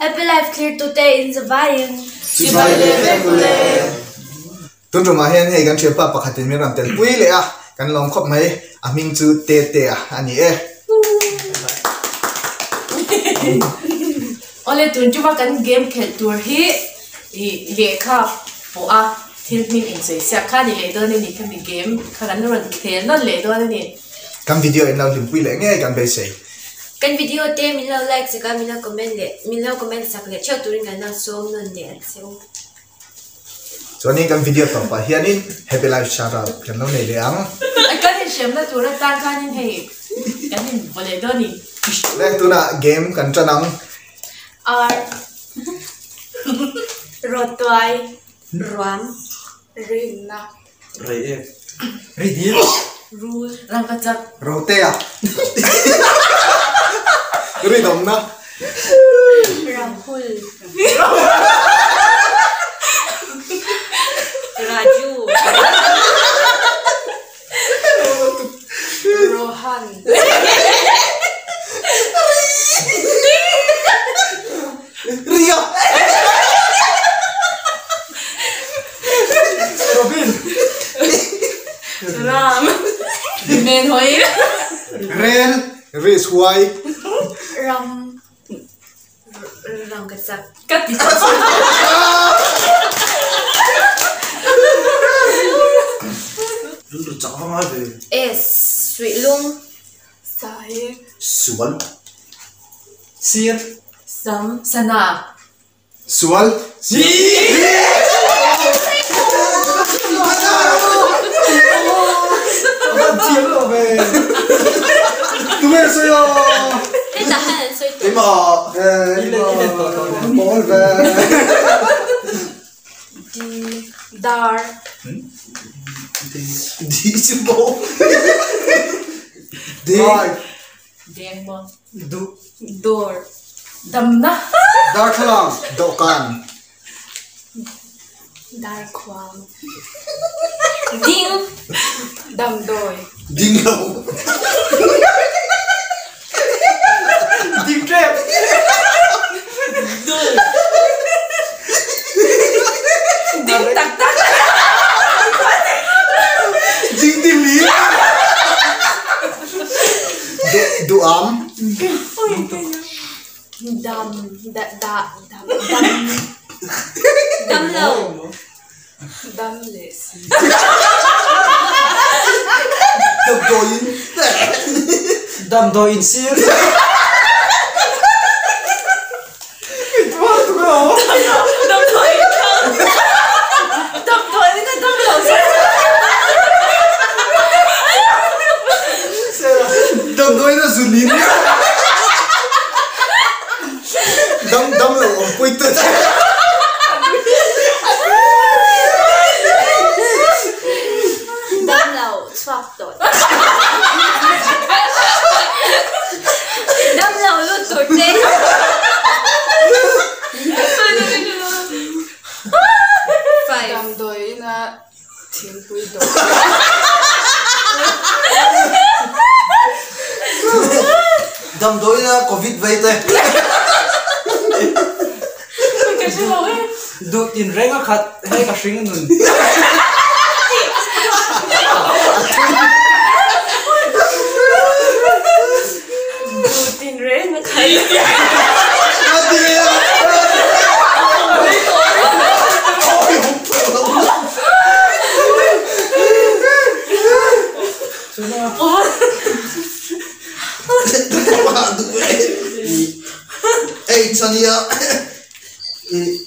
Happy life clear today in the vine. Tuần rồi mà hiện hay gan chơi pa pakhatin mi ram tel pui le a kan long khop mai a ming chu te a ani e ole tun chu kan game khel tur hi le kha po a thil min in sei sia kha ni le do ni kan game kha kan ron thel non le do ni kam video in lau lim pui le nge kan be sei kan video te min lau like saka min lau comment sak le chau turin kan na som non le so so ni kan video to pa hianin happy life shout out kan lo nei le ang ai kan ni shem na tur ta kha ni hei kan ni bole do ni le tu na game kan chanang r rotwai ram rina Ready? rule rang ka chak rote a ri dom na rahul raju rohan ria Robin. ram men hoi ren ris huai ram ka sak ka ti Dulu jangan ada. s sweet lung sahib sual Sir. sam sana sual Si. Chiếm rồi về. Tụi mình sao yo? cái tahan so ito ima bol ve dar di simbo di deng mo door dam na dar thalang dokan dar kwang ding dam doi dingo Deep trap. ding tak tak ding di li du am dam dam low damless dog doin Dam do in sir. dam thoi dam thoi ni ka dam lo dog doin na zulin dam lo om pui tu dam low swap dot dam low lu turte five Dam doi na thiên quy doi. Dam do na covid vete. ka shi lo e Do in renga khat hay ka string nun. tin re na khai Eight Sonia. Eight.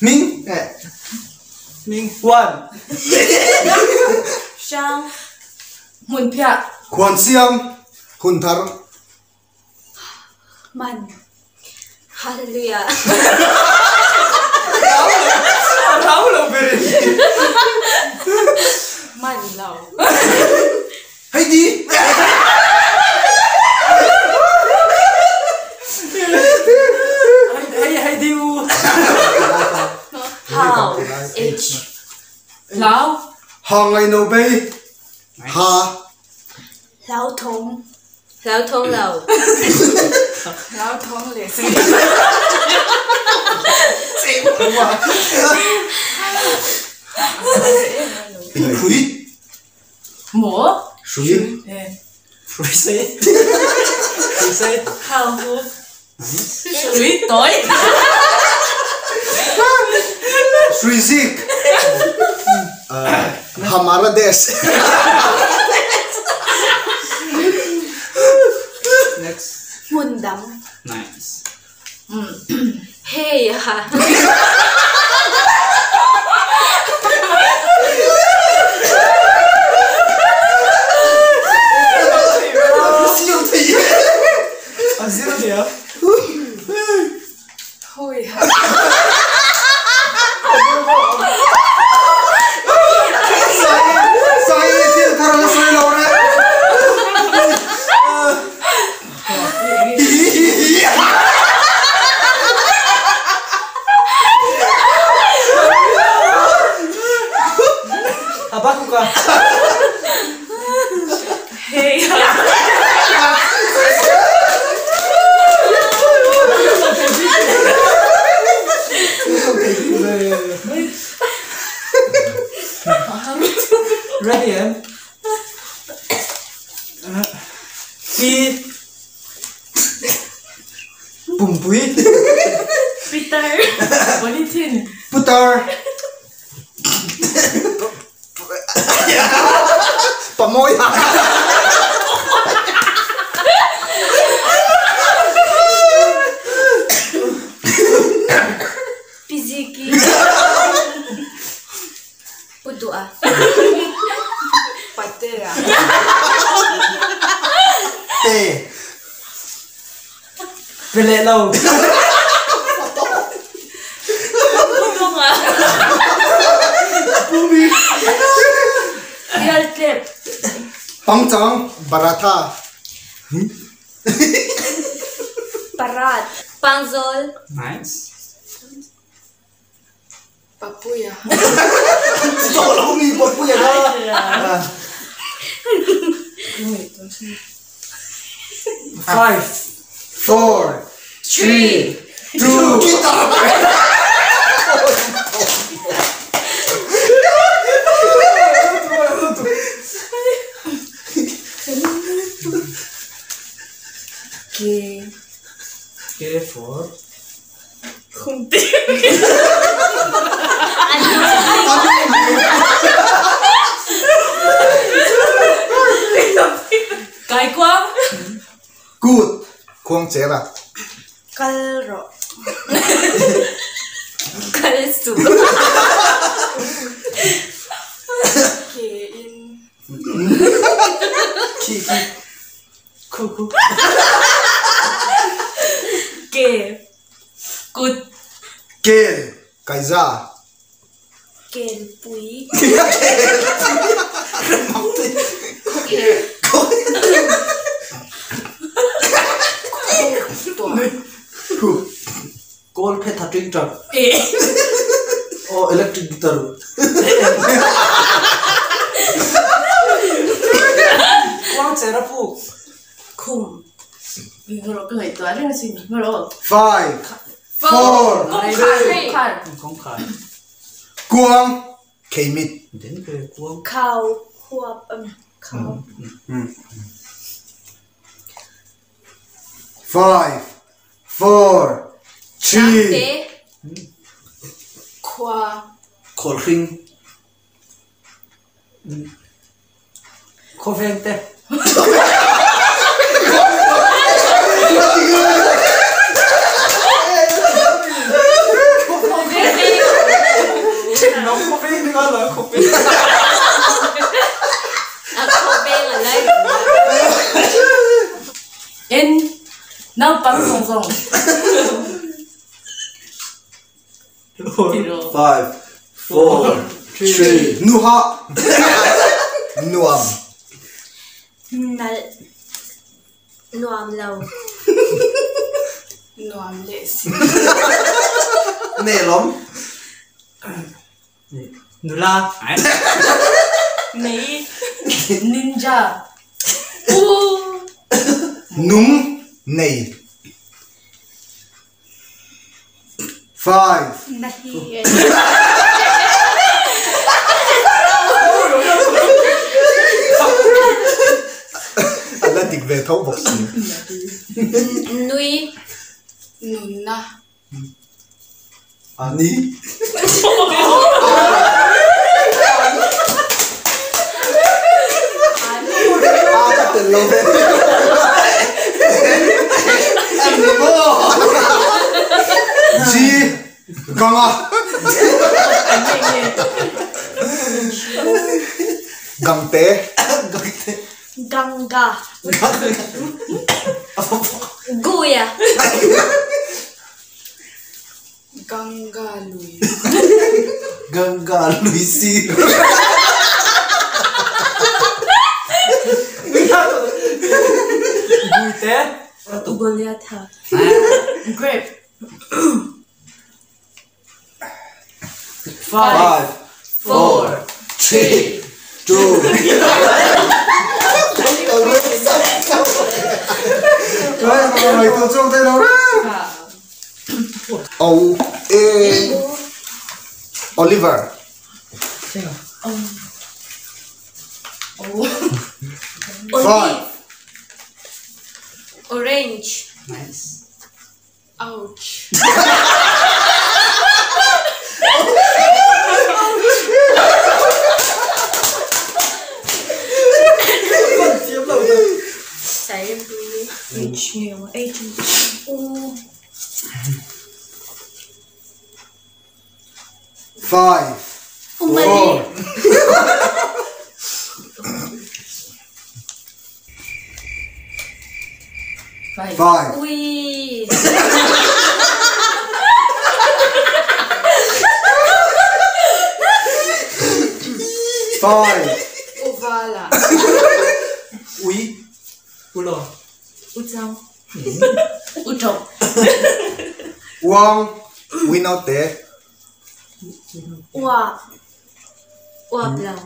Ming. Ming one. shang mun phya Kwan siam. Hunthar. man hallelujah Rau lo beri. Man lao. Heidi. Hay diu. how h lao Hang I know bay. Ha. lao thong lao Lão thống lệ sinh Shui. Mo? Shui. Shui say. Shui say. How who? Shui toy. Shui Zik. Hamara Desh. Next. Mundam. Nice. Hey ha. Zero there. Hoi ha. Abaku ka. Hey. Ready, eh? Pi. Pumpui. Peter. What is it? Putar. Pamoy. Piziki. Pudua. Patea. Te. Pele lau. Real tip. Pangchang Baratha. Parat. Panzol. Nice. Papuya. Tolong ni buat punya dah. 5, 4, 3, 2. Kita. Okay, 4. Kai Kwang. Good. Kuang cera. Kalro. Kalsu. Kein. Kiki. Kuku. Ke. Good. Kel. Kaiza. Kelpui. Call pe thatting truck. Eh. Oh, electric guitar. Quang cera pu. Kum. Ngoro ko ito ano sin. Ngoro. 5, 4, Kan. Kong khai. Kuang. Kemit. Đến về Quang. Kau. Huap. Kau. 5, 4, 3. Te. Qua. Call ring. Có ven te. Nó có ven đi con là không ven. Ako beng alay. En. Now pang song song. 5, 4, 3. Nuha. Nuam. Nal. Nuam lau. Noam les. Nelom. Nula. Nei. Ninja. Num. Nei. 5 Nahi. ala dik ve thau box Nui. Nuna. Ani. tello ji ganga gangte Ganga. Guya. Ganga Lui. Ganga Luisi. Gute. Goliatha. Grape. 5, 4, 3, 2. mày tôi trông thấy đâu Oliver. Olive. Orange. Ouch. Saya beli H. Five, Umali. 5 Ui. Five, Uvala. Ui. Ulo. Utang. Utong. Wang Winote. Wa. Wa blau.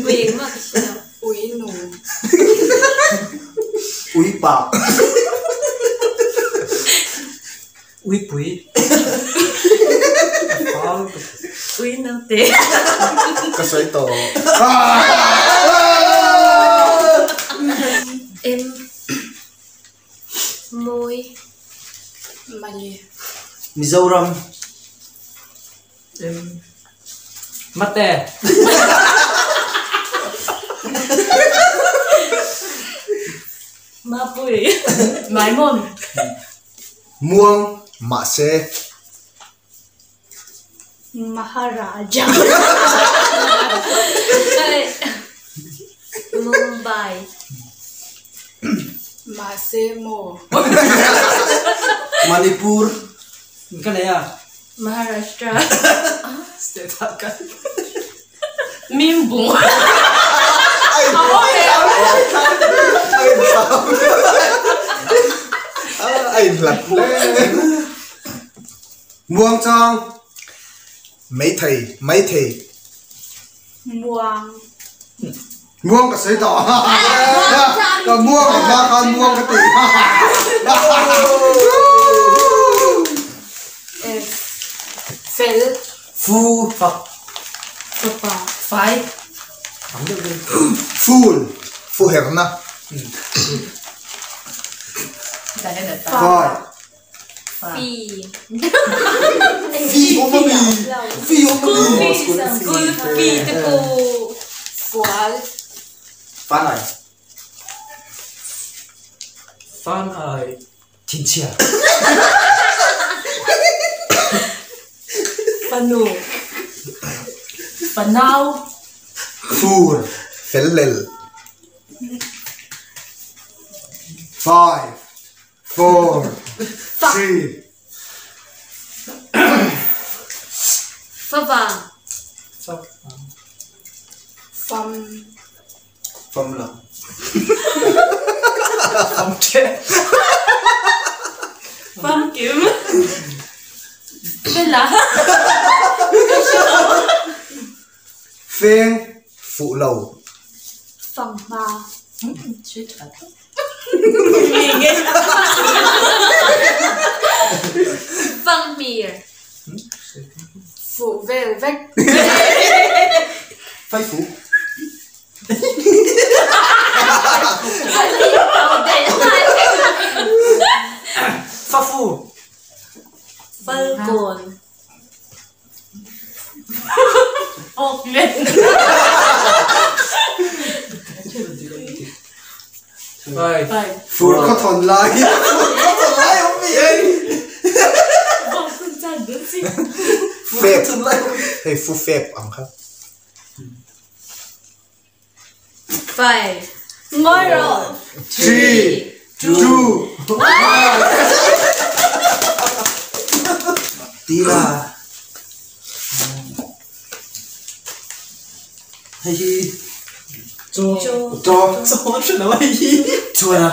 Ui, mak siya. Uinu. Ui pa. Ui pui. Ui, nante. Kasay to. Môi. Mali. Mizoram. Mate. Mapui. Maimon. Muang Mase. Maharaja. Mumbai. Masemo. Manipur. Cái này à? Maharashtra. Mimbung. Anh lật lên. Muang Chang. Mấy thầy. Muang. Muang cái sấy tỏ. Còn muang còn ba con muang cái tỷ. Fel. Phu Phật. Papa. Five. Full. Fuherna. Five. Phi. Phi Omami. Phi Omami. School fee to go. Fual. Phan này. Phan ở Thiên Chia. Panu. Panau. Fur. Fellel. 5, 4, 3. Fava. Fam. Phẩm là. Không chết. Phan Kim. Bella. Pheng. Phụ lầu. Phẳng ba. Sweet thật. vel vek. Phai phú. Pha phu. Phân cồn. Ốc lên. Five. Five. Phú có thon lại. Có thon lại không biết. Vâng, con trai đứa gì? Phép. Thon lại. Hey, phu phép ôngครับ 5 ngồi rồi 3 2 Tira. Hay Cho. cho Cho chuyện nào ấy. chua à.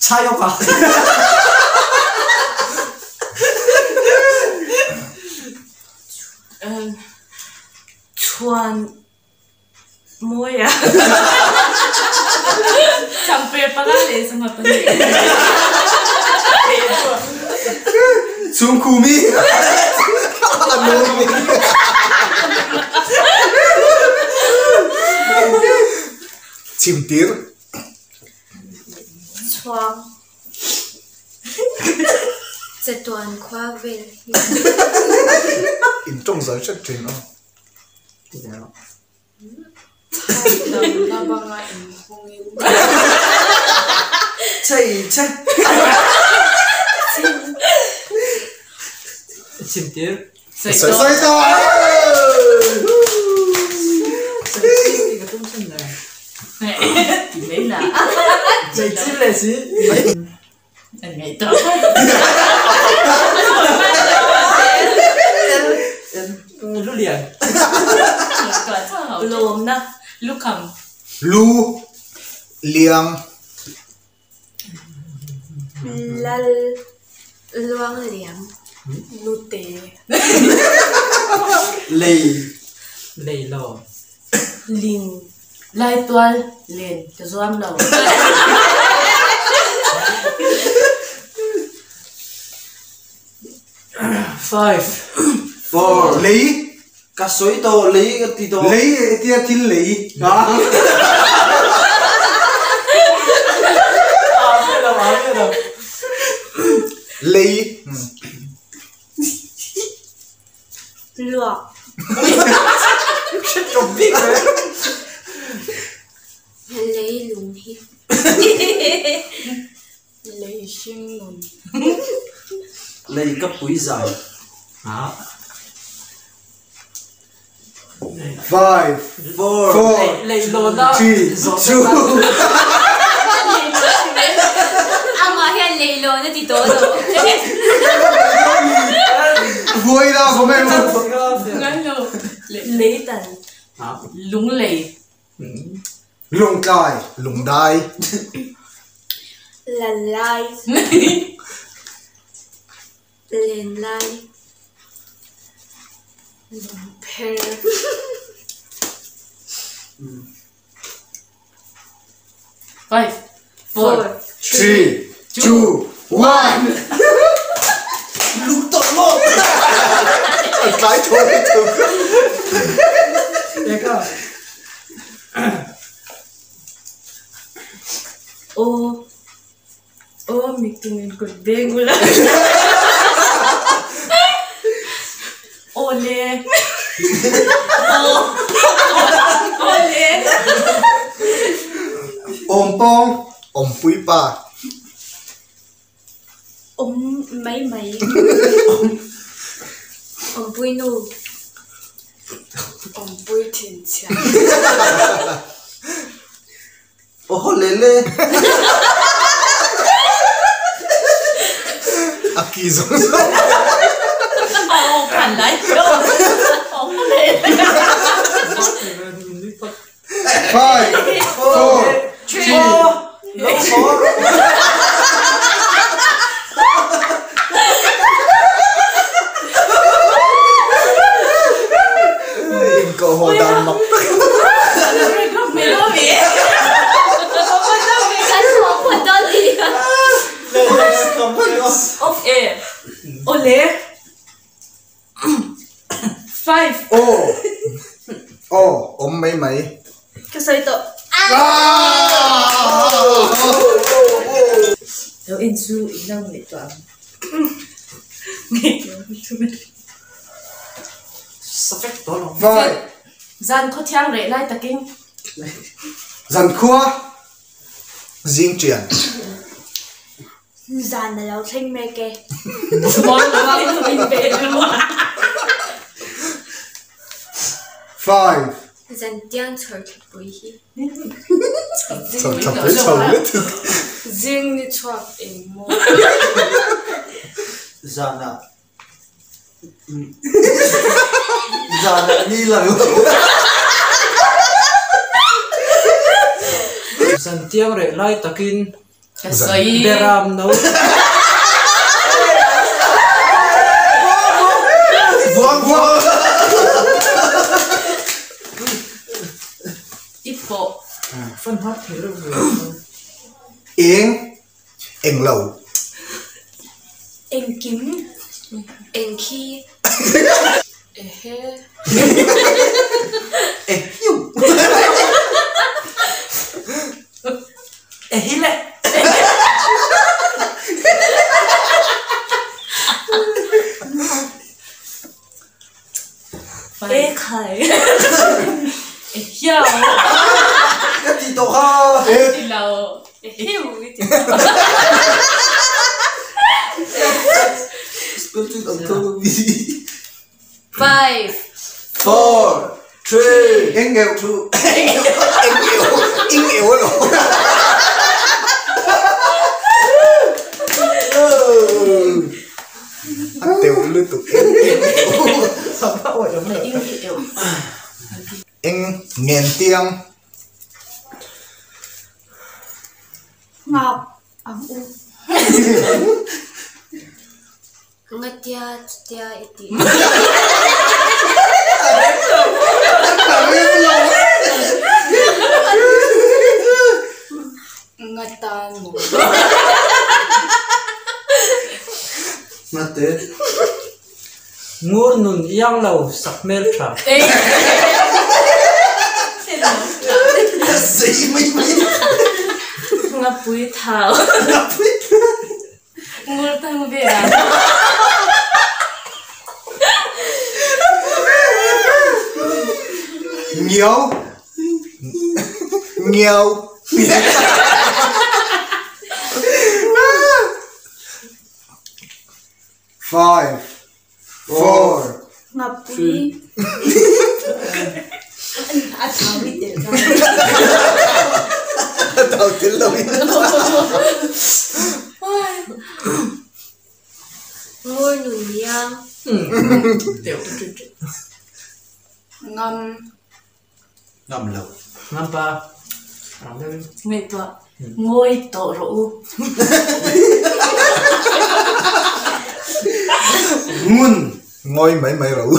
Chai không à? Chuan môi à? Sampai pala le sama tadi. Xuống khu mi. chim tiết Choang sẽ toàn khoa về in trong giới chất truyền không Đầm na bang ai hong yêu. Chạy chạy. Chim tiết. sợi Xoay sợi rồi. Cái tôm chân này. Thì đấy là Chạy chim là gì? ngày đó. Lúc liền. Cả thảo lồm na lúc cầm lu liang lal loang liang Lute. Lì. Lầy lò. lin lai toal lên cho zoam đầu. 5 4 lý Cá suối to lý cái tí to. lý tia thiên lý Đó. biết đâu. lý luộc Không biết đấy. lấy lùng hít Lấy sinh nguồn. Lì cấp quý dài. Hả? 5 4 4 Lầy lò đó. 3 2 à mà hiện lấy lô nó thì tốt rồi vui đâu có mấy luôn Ngay lô lấy tần Hả? lúng lầy lùng cài lùng đai là lai lên lai lùng pear 5 4 3 2 1 Lúng tội một. cái thôi thường Để coi. ô mình tingin ko bengula ole ole ôm bông ôm quý ba mấy mấy bui nu Ông bui thiên chả. Ô lê lê. aki giống giống phản lại cho ông lên 5 4 Lỗ khó. hình cậu hồ đàn mọc mình có bị cái số của tôi thì ok ole 5 ôm mấy mấy cái xoay to đâu in su in đâu người toàn người Sắp phép tốt không? 5 gian có thiang rễ lại ta kinh dàn khua riêng chuyện dàn là lâu thanh mê kê món là bao in về luôn 5 dàn tiếng trời thật bùi hi chọc thấy chầu lít riêng như chọc em mua Giàn à Giàn à đi là Giàn tiếng rễ lại takin cái sấy Beram nấu vuông ít bộ Phân hát thế đâu yến eng lầu em kiếm em khi ehe Hí lệ ê khải hiểu Cái gì tổ ha thì là hiểu Tôi chưa đồng thông gì 5 4 3 eng nghèo chú eng nghèo rồi ăn tiêu liên tục Sao bác hỏi giống này in hiểu eng nghèn tiếng ngọc u ngắt tia tia iti ngatan mo Mate Ngur nun yang lau sak mel tra gì mấy ngập bụi thảo ngồi thằng về à nhiều nhiều 5 4 ngập bụi à thảo đi để ra tao tiến lâu ngôi nụi nhang tiểu ngâm Ngầm lẩu Ngầm ba người vợ ngôi tổ rượu ngun ngồi mấy mấy rượu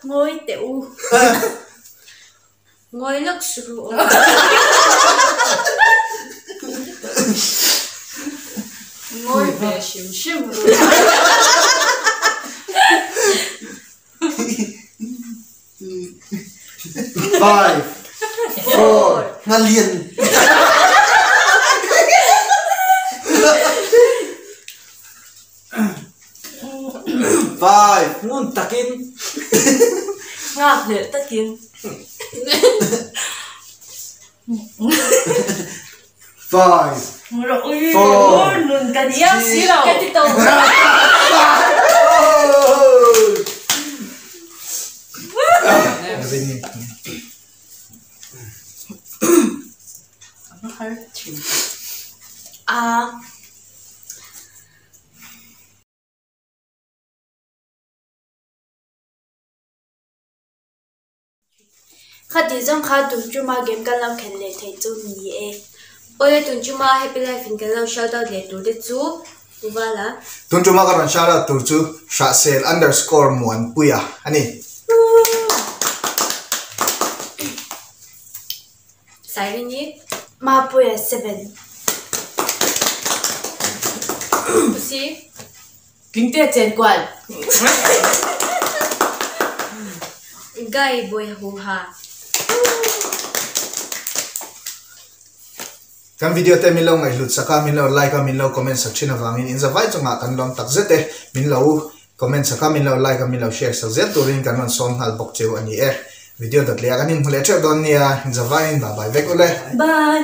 ngôi tiểu ngôi lắc rượu ngồi về xỉu xỉu 5 4 Nga liền 5 Ngun takin ngọc để tất kiến 5 rượu Four. luôn cả đi ăn xí đâu cái tàu à khát đi trong khát tụi chúng mà game cái lâu khen lệ thấy chú nhỉ e ôi tụi chúng mà happy life in cái lâu shout out lệ tụi đấy chú voilà tun cuma karon shout out to chu shasel _ muan puya ani sai ni ma puya 7 si kính tiết trên quần gai boy hu ha kan video te min lo ngai lut saka min lo like min lo comment section awangin in zawai chunga kan lom tak zete min lo comment saka min lo like min lo share sa zet turin kan man som hal bok cheu ani video dat le aganin hule che don nia in zawai in bye bye vek ole bye